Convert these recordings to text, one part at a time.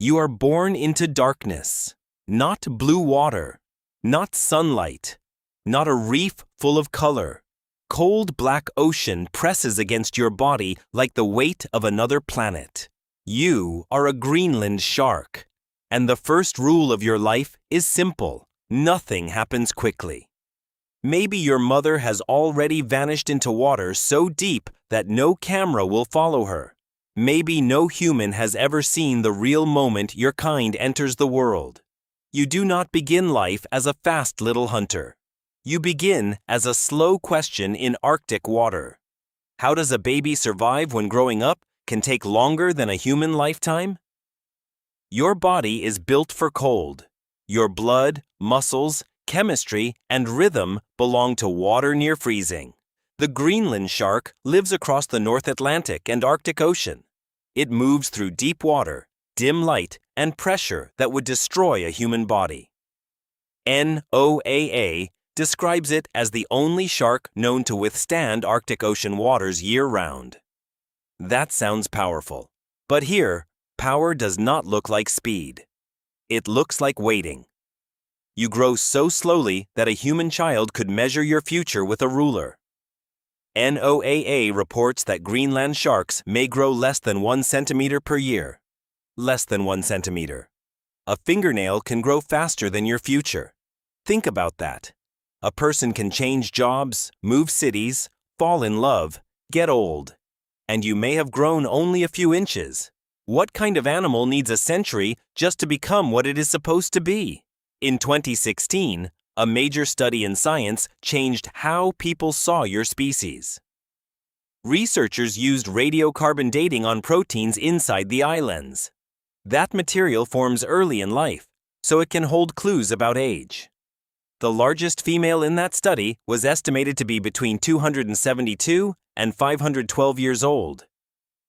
You are born into darkness, not blue water, not sunlight, not a reef full of color. Cold black ocean presses against your body like the weight of another planet. You are a Greenland shark, and the first rule of your life is simple. Nothing happens quickly. Maybe your mother has already vanished into water so deep that no camera will follow her. Maybe no human has ever seen the real moment your kind enters the world. You do not begin life as a fast little hunter. You begin as a slow question in Arctic water. How does a baby survive when growing up can take longer than a human lifetime? Your body is built for cold. Your blood, muscles, chemistry, and rhythm belong to water near freezing. The Greenland shark lives across the North Atlantic and Arctic Ocean. It moves through deep water, dim light, and pressure that would destroy a human body. NOAA describes it as the only shark known to withstand Arctic Ocean waters year-round. That sounds powerful. But here, power does not look like speed. It looks like waiting. You grow so slowly that a human child could measure your future with a ruler. NOAA reports that Greenland sharks may grow less than 1 centimeter per year. Less than 1 centimeter. A fingernail can grow faster than your future. Think about that. A person can change jobs, move cities, fall in love, get old. And you may have grown only a few inches. What kind of animal needs a century just to become what it is supposed to be? In 2016, a major study in science changed how people saw your species. Researchers used radiocarbon dating on proteins inside the eye lens. That material forms early in life, so it can hold clues about age. The largest female in that study was estimated to be between 272 and 512 years old.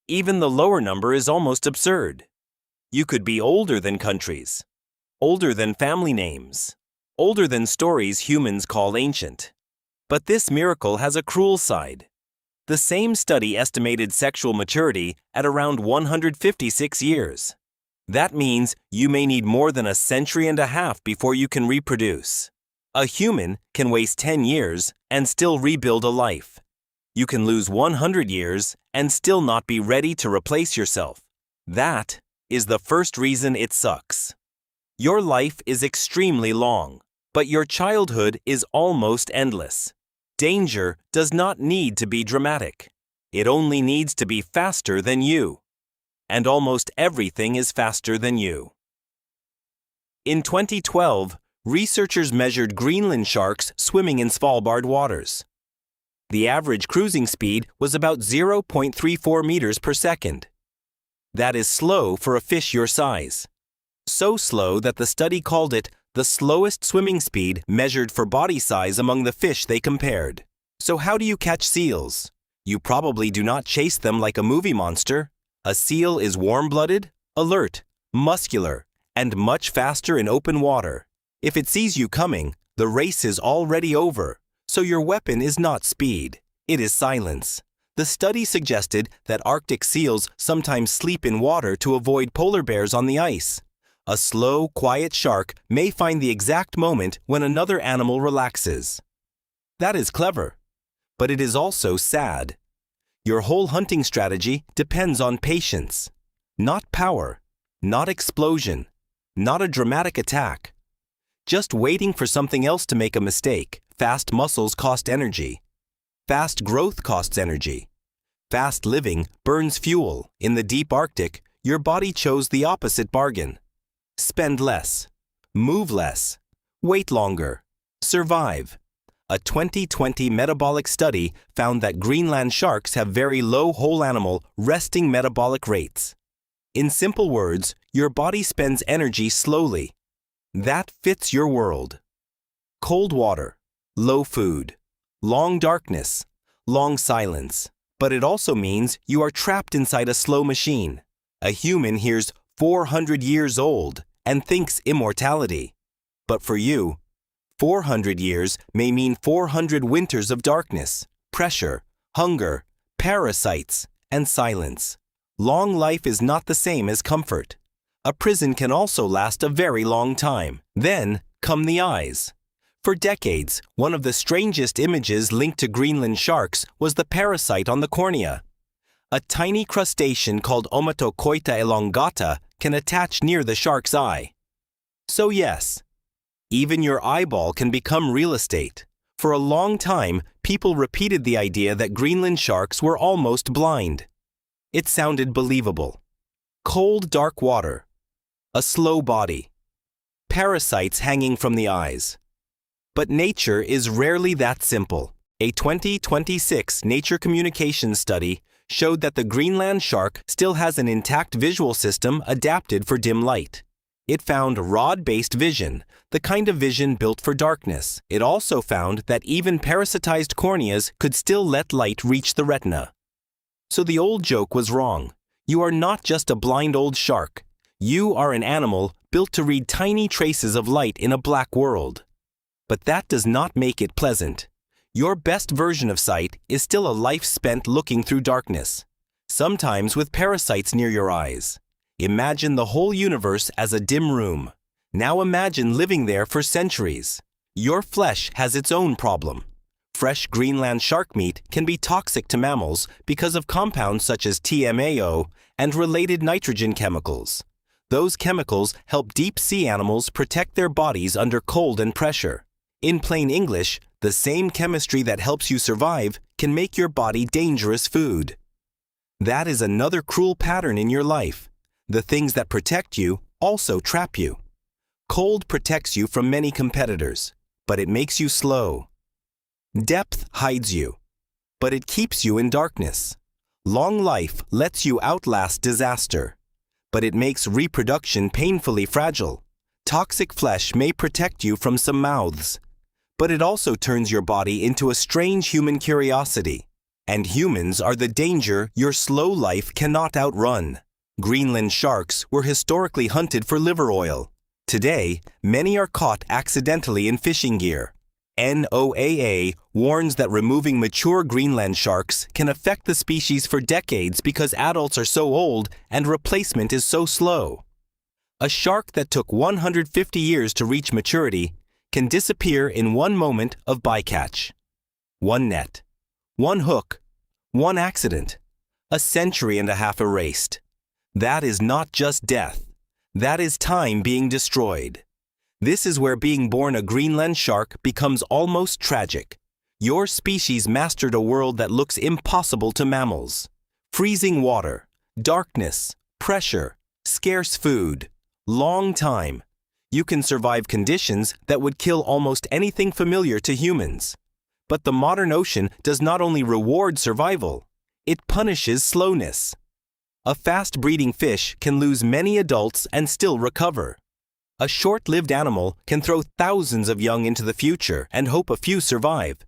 Even the lower number is almost absurd. You could be older than countries, older than family names, older than stories humans call ancient. But this miracle has a cruel side. The same study estimated sexual maturity at around 156 years. That means you may need more than a century and a half before you can reproduce. A human can waste 10 years and still rebuild a life. You can lose 100 years and still not be ready to replace yourself. That is the first reason it sucks. Your life is extremely long, but your childhood is almost endless. Danger does not need to be dramatic. It only needs to be faster than you. And almost everything is faster than you. In 2012, researchers measured Greenland sharks swimming in Svalbard waters. The average cruising speed was about 0.34 meters per second. That is slow for a fish your size. So slow that the study called it the slowest swimming speed measured for body size among the fish they compared. So how do you catch seals? You probably do not chase them like a movie monster. A seal is warm-blooded, alert, muscular, and much faster in open water. If it sees you coming, the race is already over, so your weapon is not speed, it is silence. The study suggested that Arctic seals sometimes sleep in water to avoid polar bears on the ice. A slow, quiet shark may find the exact moment when another animal relaxes. That is clever, but it is also sad. Your whole hunting strategy depends on patience, not power, not explosion, not a dramatic attack. Just waiting for something else to make a mistake. Fast muscles cost energy. Fast growth costs energy. Fast living burns fuel. In the deep Arctic, your body chose the opposite bargain. Spend less. Move less. Wait longer. Survive. A 2020 metabolic study found that Greenland sharks have very low whole animal resting metabolic rates. In simple words, your body spends energy slowly. That fits your world. Cold water, low food, long darkness, long silence. But it also means you are trapped inside a slow machine. A human hears 400 years old and thinks immortality. But for you, 400 years may mean 400 winters of darkness, pressure, hunger, parasites, and silence. Long life is not the same as comfort. A prison can also last a very long time. Then come the eyes. For decades, one of the strangest images linked to Greenland sharks was the parasite on the cornea. A tiny crustacean called Omatocoita elongata can attach near the shark's eye. So yes, even your eyeball can become real estate. For a long time, people repeated the idea that Greenland sharks were almost blind. It sounded believable. Cold, dark water. A slow body. Parasites hanging from the eyes. But nature is rarely that simple. A 2026 Nature Communications study showed that the Greenland shark still has an intact visual system adapted for dim light. It found rod-based vision, the kind of vision built for darkness. It also found that even parasitized corneas could still let light reach the retina. So the old joke was wrong. You are not just a blind old shark. You are an animal built to read tiny traces of light in a black world. But that does not make it pleasant. Your best version of sight is still a life spent looking through darkness, sometimes with parasites near your eyes. Imagine the whole universe as a dim room. Now imagine living there for centuries. Your flesh has its own problem. Fresh Greenland shark meat can be toxic to mammals because of compounds such as TMAO and related nitrogen chemicals. Those chemicals help deep-sea animals protect their bodies under cold and pressure. In plain English, the same chemistry that helps you survive can make your body dangerous food. That is another cruel pattern in your life. The things that protect you also trap you. Cold protects you from many competitors, but it makes you slow. Depth hides you, but it keeps you in darkness. Long life lets you outlast disaster, but it makes reproduction painfully fragile. Toxic flesh may protect you from some mouths, but it also turns your body into a strange human curiosity. And humans are the danger your slow life cannot outrun. Greenland sharks were historically hunted for liver oil. Today, many are caught accidentally in fishing gear. NOAA warns that removing mature Greenland sharks can affect the species for decades because adults are so old and replacement is so slow. A shark that took 150 years to reach maturity can disappear in one moment of bycatch. One net, one hook, one accident, a century and a half erased. That is not just death. That is time being destroyed. This is where being born a Greenland shark becomes almost tragic. Your species mastered a world that looks impossible to mammals. Freezing water, darkness, pressure, scarce food, long time. You can survive conditions that would kill almost anything familiar to humans. But the modern ocean does not only reward survival, it punishes slowness. A fast-breeding fish can lose many adults and still recover. A short-lived animal can throw thousands of young into the future and hope a few survive.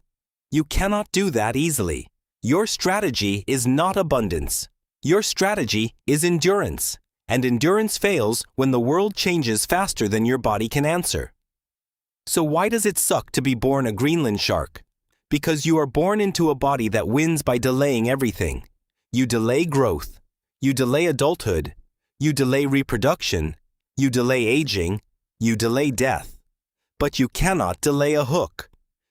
You cannot do that easily. Your strategy is not abundance. Your strategy is endurance. And endurance fails when the world changes faster than your body can answer. So why does it suck to be born a Greenland shark? Because you are born into a body that wins by delaying everything. You delay growth. You delay adulthood. You delay reproduction. You delay aging. You delay death. But you cannot delay a hook.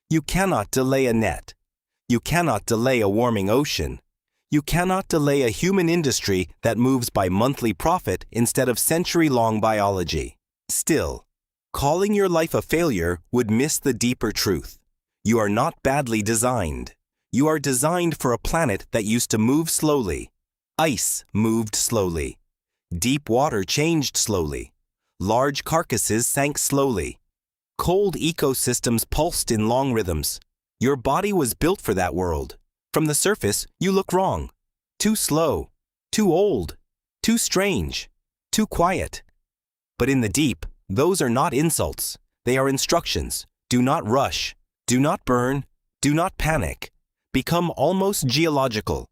You cannot delay a net. You cannot delay a warming ocean. You cannot delay a human industry that moves by monthly profit instead of century-long biology. Still, calling your life a failure would miss the deeper truth. You are not badly designed. You are designed for a planet that used to move slowly. Ice moved slowly. Deep water changed slowly. Large carcasses sank slowly. Cold ecosystems pulsed in long rhythms. Your body was built for that world. From the surface, you look wrong. Too slow. Too old. Too strange. Too quiet. But in the deep, those are not insults. They are instructions. Do not rush. Do not burn. Do not panic. Become almost geological.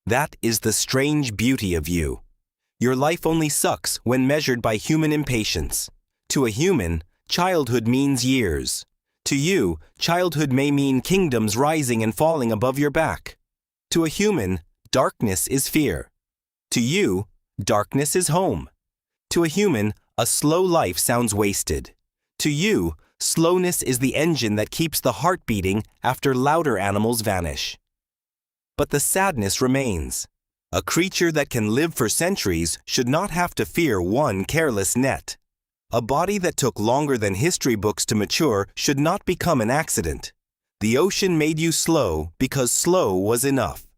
That is the strange beauty of you. Your life only sucks when measured by human impatience. To a human, childhood means years. To you, childhood may mean kingdoms rising and falling above your back. To a human, darkness is fear. To you, darkness is home. To a human, a slow life sounds wasted. To you, slowness is the engine that keeps the heart beating after louder animals vanish. But the sadness remains. A creature that can live for centuries should not have to fear one careless net. A body that took longer than history books to mature should not become an accident. The ocean made you slow because slow was enough.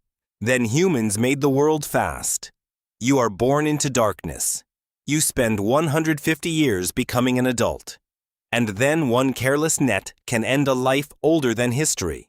Then humans made the world fast. You are born into darkness. You spend 150 years becoming an adult. And then one careless net can end a life older than history.